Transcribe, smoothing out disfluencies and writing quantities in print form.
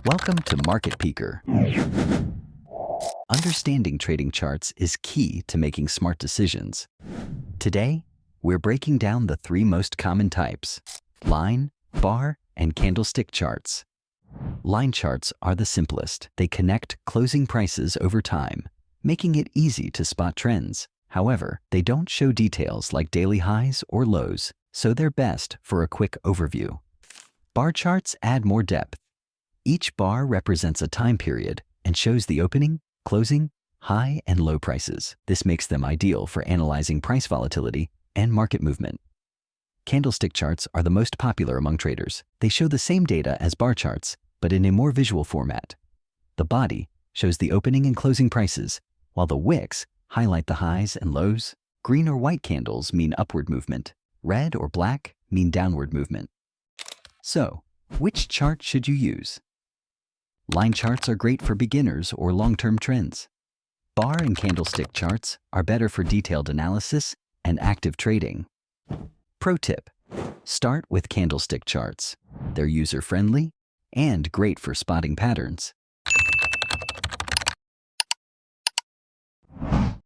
Welcome to Market Peeker. Understanding trading charts is key to making smart decisions. Today, we're breaking down the three most common types: line, bar, and candlestick charts. Line charts are the simplest. They connect closing prices over time, making it easy to spot trends. However, they don't show details like daily highs or lows, so they're best for a quick overview. Bar charts add more depth. Each bar represents a time period and shows the opening, closing, high, and low prices. This makes them ideal for analyzing price volatility and market movement. Candlestick charts are the most popular among traders. They show the same data as bar charts, but in a more visual format. The body shows the opening and closing prices, while the wicks highlight the highs and lows. Green or white candles mean upward movement. Red or black mean downward movement. So, which chart should you use? Line charts are great for beginners or long-term trends. Bar and candlestick charts are better for detailed analysis and active trading. Pro tip: start with candlestick charts. They're user-friendly and great for spotting patterns.